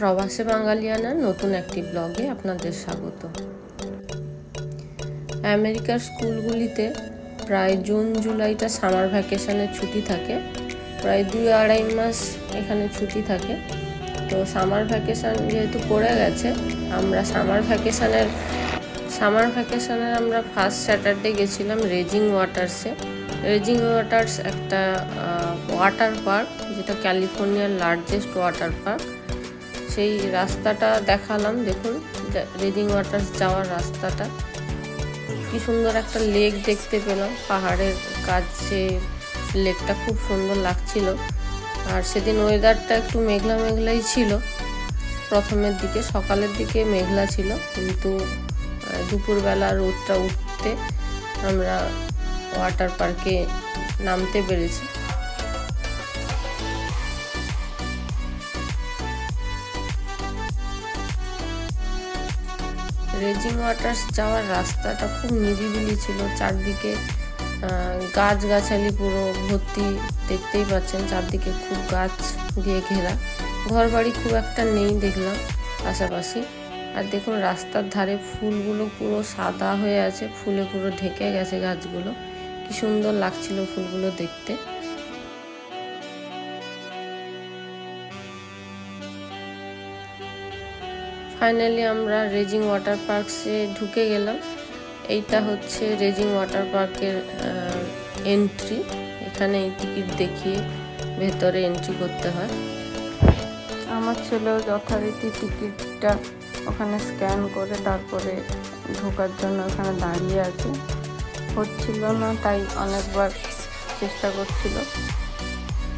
প্রবাসে বাঙালিয়ানার নতুন একটি ব্লগে আপনাদের স্বাগত। আমেরিকার স্কুলগুলিতে প্রায় জুন জুলাইটা সামার ভ্যাকেশনের ছুটি থাকে, প্রায় 2-2.5 মাস এখানে ছুটি থাকে। তো সামার ভ্যাকেশন যেহেতু পড়ে গেছে, আমরা সামার ভ্যাকেশনের আমরা ফার্স্ট স্যাটারডে গেছিলাম রেজিং ওয়াটার্সে। রেজিং ওয়াটার্স একটা ওয়াটার পার্ক, যেটা ক্যালিফোর্নিয়ার লার্জেস্ট ওয়াটার পার্ক। সেই রাস্তাটা দেখালাম, দেখুন রেজিং ওয়াটার্স যাওয়ার রাস্তাটা। কি সুন্দর একটা লেক দেখতে পেলাম, পাহাড়ের কাছে লেকটা খুব সুন্দর লাগছিল। আর সেদিন ওয়েদারটা একটু মেঘলা মেঘলাই ছিল, প্রথমের দিকে সকালের দিকে মেঘলা ছিল, কিন্তু দুপুরবেলা রোদটা উঠতে আমরা ওয়াটার পার্কে নামতে পেরেছি। রেজিং ওয়াটার্স যাওয়ার রাস্তাটা খুব নিরিবিলি ছিল, চারদিকে গাছগাছালি পুরো ভর্তি, দেখতেই পাচ্ছেন চারদিকে খুব গাছ দিয়ে ঘেরা। ঘর বাড়ি খুব একটা নেই দেখলাম পাশাপাশি। আর দেখুন রাস্তার ধারে ফুলগুলো পুরো সাদা হয়ে আছে, ফুলে পুরো ঢেকে গেছে গাছগুলো। কি সুন্দর লাগছিল ফুলগুলো দেখতে। ফাইনালি আমরা রেজিং ওয়াটার পার্কসে ঢুকে গেলাম। এইটা হচ্ছে রেজিং ওয়াটার পার্কের এন্ট্রি। এখানে টিকিট দেখিয়ে ভেতরে এন্ট্রি করতে হয়। আমার ছেলেও যথারীতি টিকিটটা ওখানে স্ক্যান করে তারপরে ঢোকার জন্য ওখানে দাঁড়িয়ে আছে। হচ্ছিল না, তাই অনেকবার চেষ্টা করছিল,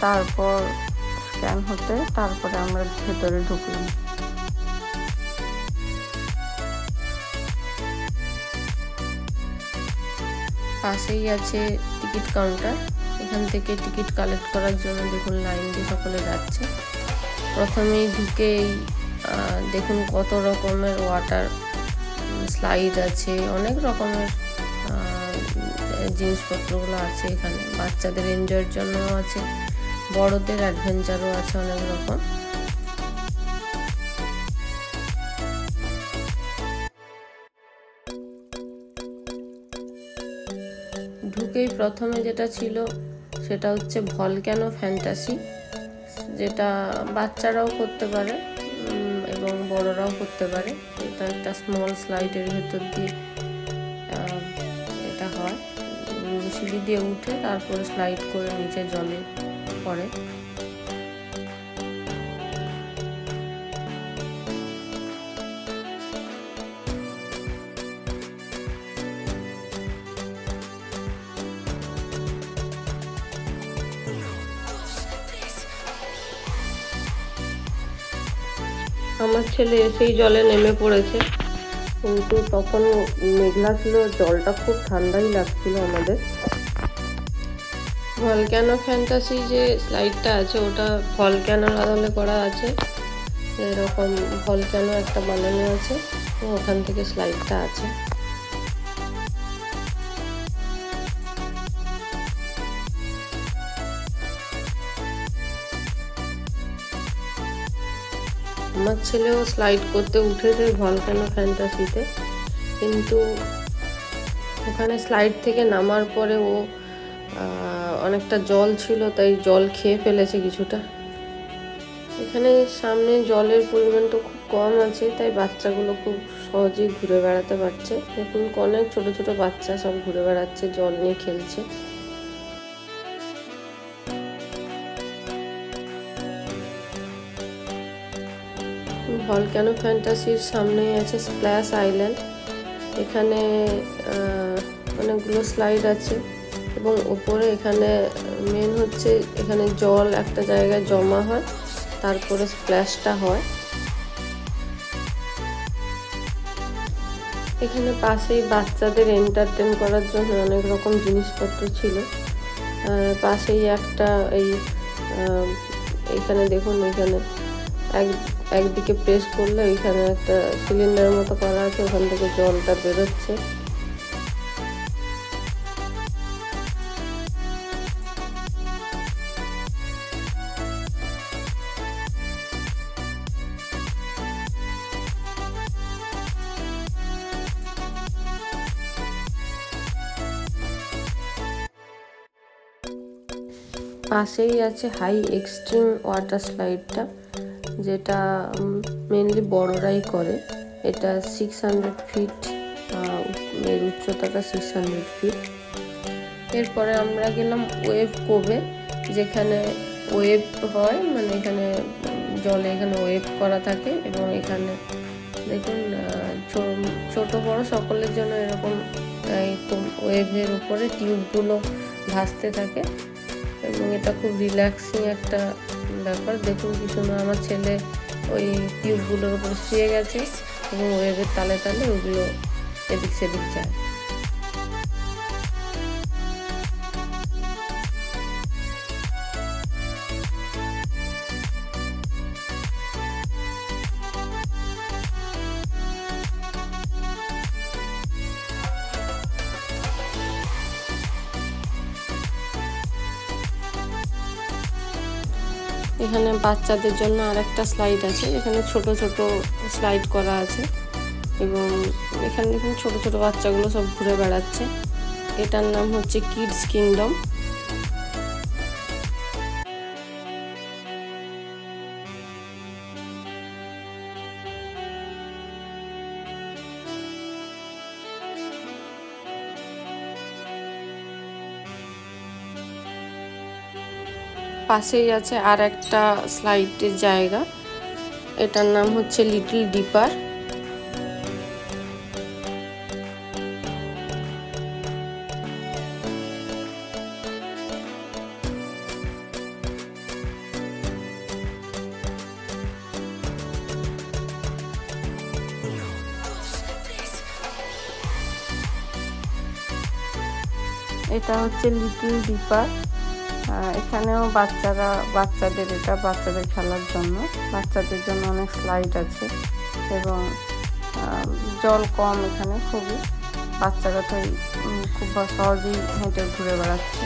তারপর স্ক্যান হতে তারপরে আমরা ভেতরে ঢুকলাম। পাশেই আছে টিকিট কাউন্টার, এখান থেকে টিকিট কালেক্ট করার জন্য দেখুন লাইন দিয়ে সকলে যাচ্ছে। প্রথমেই ঢুকেই দেখুন কত রকমের ওয়াটার স্লাইড আছে, অনেক রকমের জিনিসপত্রগুলো আছে এখানে। বাচ্চাদের এনজয়ের জন্য আছে, বড়দের অ্যাডভেঞ্চারও আছে অনেক রকম। ঢুকেই প্রথমে যেটা ছিল সেটা হচ্ছে ভলক্যানো ফ্যান্টাসি, যেটা বাচ্চারাও করতে পারে এবং বড়রাও করতে পারে। এটা একটা স্মল স্লাইডের ভেতর দিয়ে এটা হয়, সিঁড়ি দিয়ে উঠে তারপরে স্লাইড করে নিচে জলে পড়ে। আমার ছেলে এসেই জলে নেমে পড়েছে, কিন্তু তখন মেঘলা ছিল, জলটা খুব ঠান্ডাই লাগছিল আমাদের। ভলক্যানো ফ্যান্টাসি যে স্লাইডটা আছে ওটা ভলক্যানোর আদলে করা আছে, এরকম ভলক্যানো একটা বানানো আছে, ওখান থেকে স্লাইডটা আছে। আমার ছেলেও স্লাইড করতে উঠেছে ভলক্যানো ফ্যান্টাসিতে, কিন্তু ওখানে স্লাইড থেকে নামার পরে ও অনেকটা জল ছিল, তাই জল খেয়ে ফেলেছে কিছুটা। এখানে সামনে জলের পরিমাণটা খুব কম আছে, তাই বাচ্চাগুলো খুব সহজেই ঘুরে বেড়াতে পারছে। দেখুন অনেক ছোট ছোট বাচ্চা সব ঘুরে বেড়াচ্ছে, জল নিয়ে খেলছে। ভলক্যানো ফ্যান্টাসির সামনেই আছে স্প্ল্যাশ আইল্যান্ড। এখানে অনেকগুলো স্লাইড আছে এবং ওপরে এখানে মেন হচ্ছে এখানে জল একটা জায়গায় জমা হয়, তারপরে স্প্ল্যাশটা হয়। এখানে পাশেই বাচ্চাদের এন্টারটেন করার জন্য অনেক রকম জিনিসপত্র ছিল। পাশেই একটা এইখানে দেখুন, এখানে একদিকে প্রেস করলে এখানে একটা সিলিন্ডার মতো করা আছে, ওখান থেকে জলটা বেরোচ্ছে। পাশেই আছে হাই এক্সট্রিম ওয়াটার স্লাইডটা, যেটা মেনলি বড়রাই করে। এটা 600 ফিট, এর উচ্চতাটা 600 ফিট। এরপরে আমরা গেলাম ওয়েভ কোভে, যেখানে ওয়েভ হয়, মানে এখানে জলে এখানে ওয়েভ করা থাকে এবং এখানে দেখুন ছোট বড় সকলের জন্য এরকম ওয়েভের উপরে টিউবগুলো ভাসতে থাকে এবং এটা খুব রিল্যাক্সিং একটা ব্যাপার। দেখুন কি সুন্দর, আমার ছেলে ওই টিউবগুলোর উপরে শুয়ে গেছে এবং ওয়েভের তালে তালে ওগুলো এদিক সেদিক যায়। এখানে বাচ্চাদের জন্য আরেকটা স্লাইড আছে, এখানে ছোট ছোট স্লাইড করা আছে এবং এখানে দেখুন ছোট ছোট বাচ্চাগুলো সব ঘুরে বেড়াচ্ছে। এটার নাম হচ্ছে কিডস কিংডম। পাশেই আছে আর একটা স্লাইডের জায়গা, এটার নাম হচ্ছে লিটল ডিপার। এটা হচ্ছে লিটল ডিপার। এখানেও এটা বাচ্চাদের খেলার জন্য, বাচ্চাদের জন্য অনেক স্লাইড আছে এবং জল কম এখানে, খুবই বাচ্চারা তো খুব সহজেই হেঁটে ঘুরে বেড়াচ্ছে।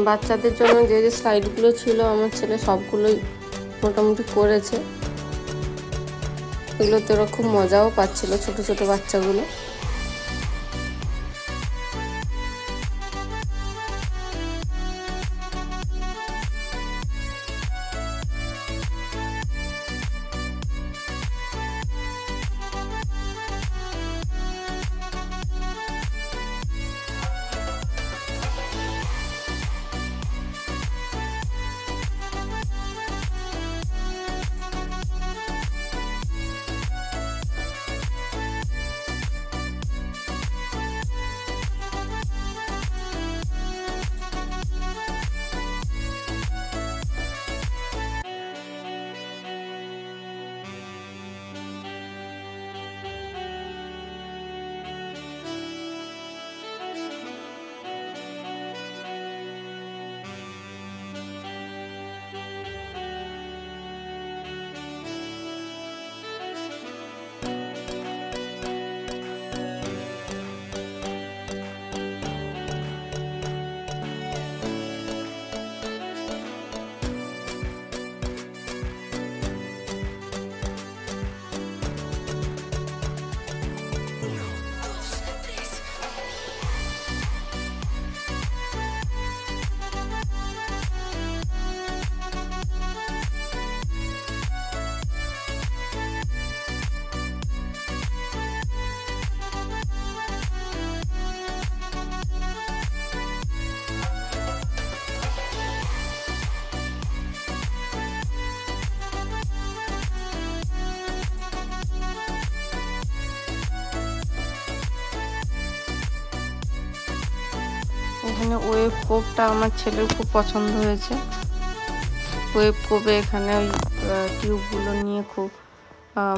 বাচ্চাদের জন্য যে যে স্লাইডগুলো ছিল আমার ছেলে সবগুলোই মোটামুটি করেছে। এগুলোতে ওরা খুব মজাও পাচ্ছিল, ছোট ছোট বাচ্চাগুলো। এখানে ওয়েভ কোপটা আমার ছেলের খুব পছন্দ হয়েছে। ওয়েভ কোপে এখানে ওই টিউবগুলো নিয়ে খুব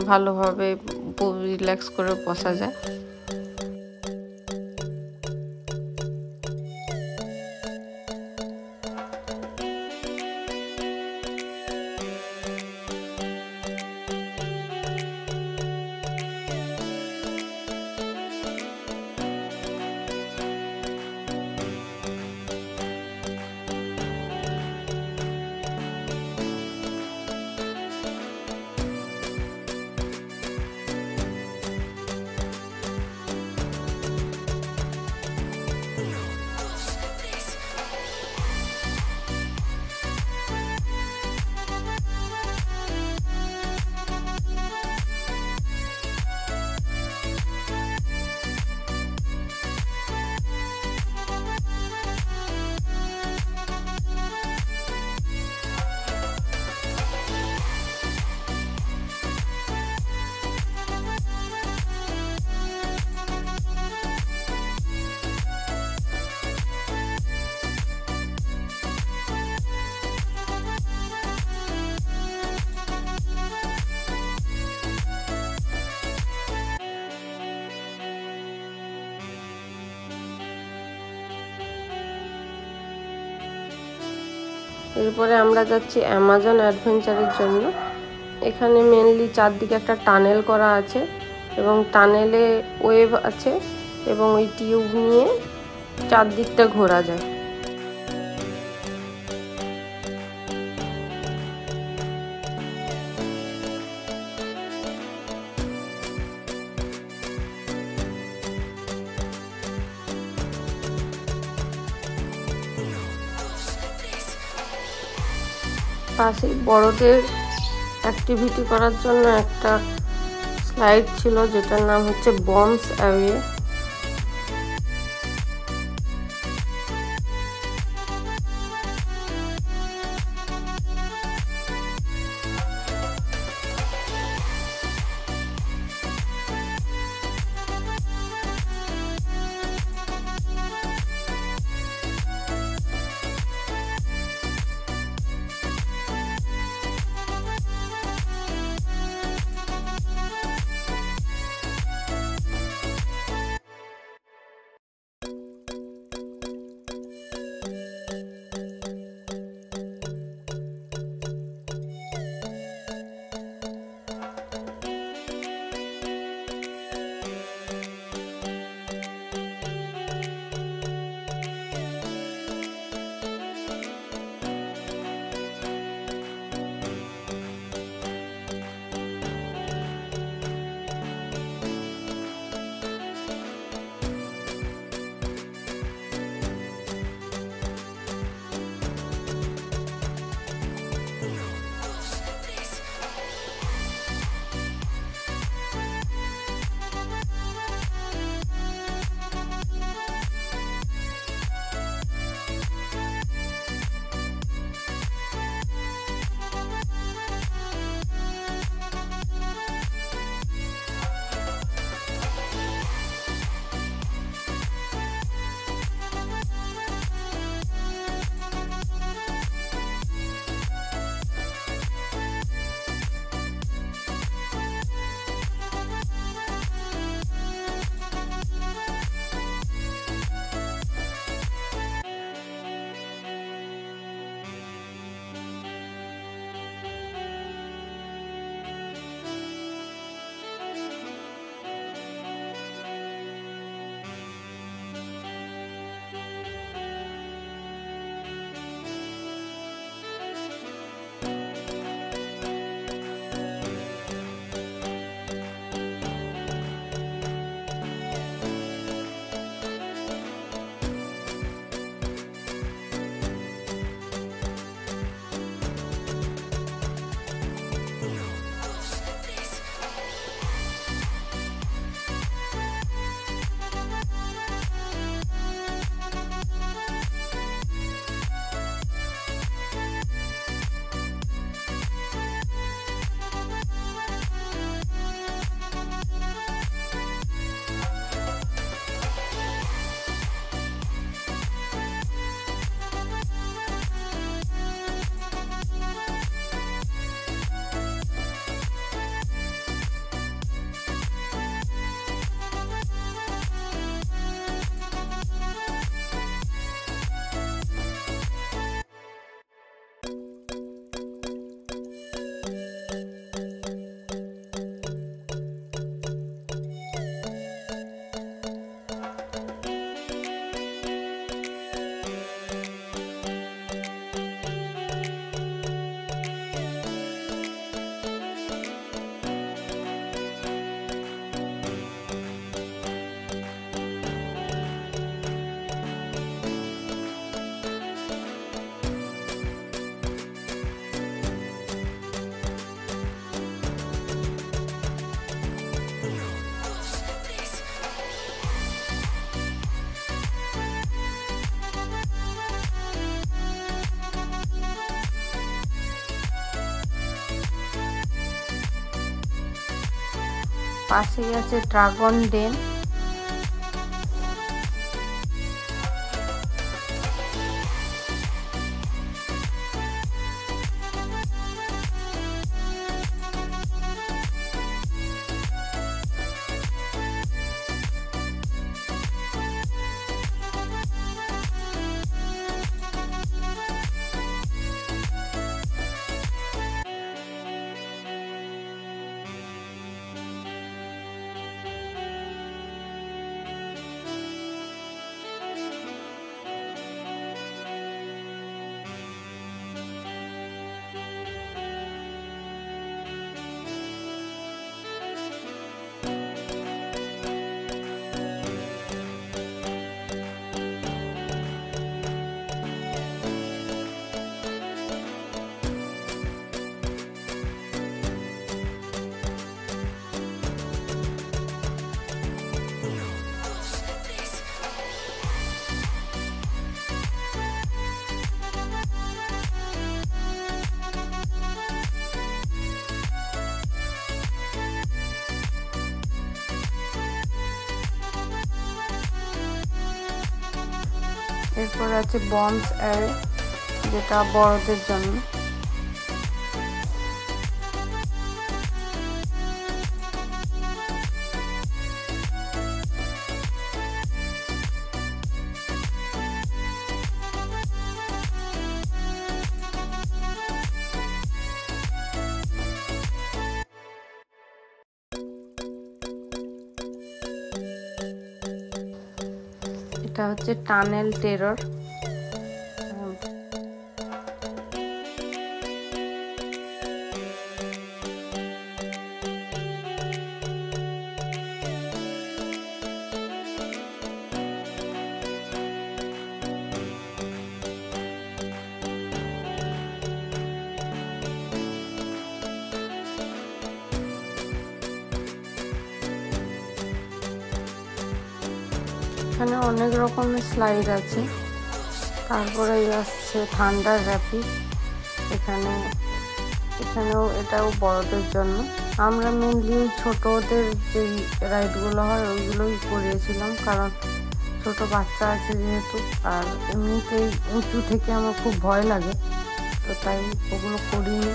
ভালোভাবে রিল্যাক্স করে বসা যায়। এরপরে আমরা যাচ্ছি অ্যামাজন অ্যাডভেঞ্চারের জন্য। এখানে মেনলি চারদিকে একটা টানেল করা আছে এবং টানেলে ওয়েভ আছে এবং ওই টিউব নিয়ে চারদিকটা ঘোরা যায়। পাশেই বড়দের অ্যাক্টিভিটি করার জন্য একটা স্লাইড ছিল, যেটার নাম হচ্ছে বম্বস অ্যাওয়ে। পাশেই আছে ড্রাগন ডেন। এরপর আছে বন্স অ্যারে, যেটা বড়দের জন্য। এটা হচ্ছে টানেল টেরর। এখানে অনেক রকমের স্লাইড আছে। তারপরে আসছে থান্ডার র্যাপিড। এটাও বড়দের জন্য। আমরা মেনলি ছোটদের যেই রাইডগুলো হয় ওইগুলোই করিয়েছিলাম, কারণ ছোট বাচ্চা আছে যেহেতু, আর এমনিতেই উঁচু থেকে আমার খুব ভয় লাগে, তো তাই ওগুলো করিনি।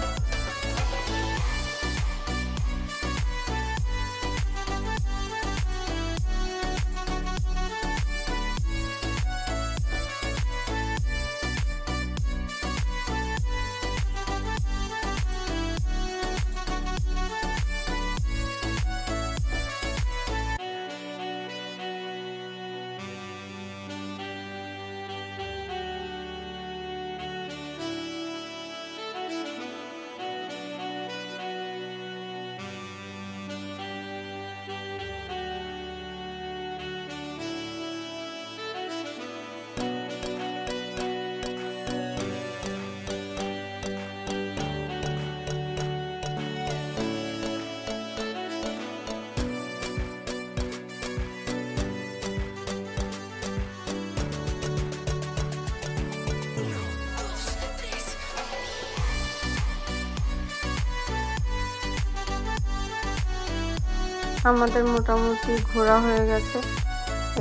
আমাদের মোটামুটি ঘোরা হয়ে গেছে।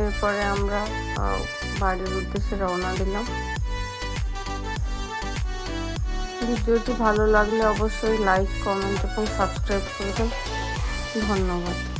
এরপরে আমরা বাড়ির উদ্দেশ্যে রওনা দিলাম। ভিডিওটি ভালো লাগলে অবশ্যই লাইক, কমেন্ট এবং সাবস্ক্রাইব করবেন। ধন্যবাদ।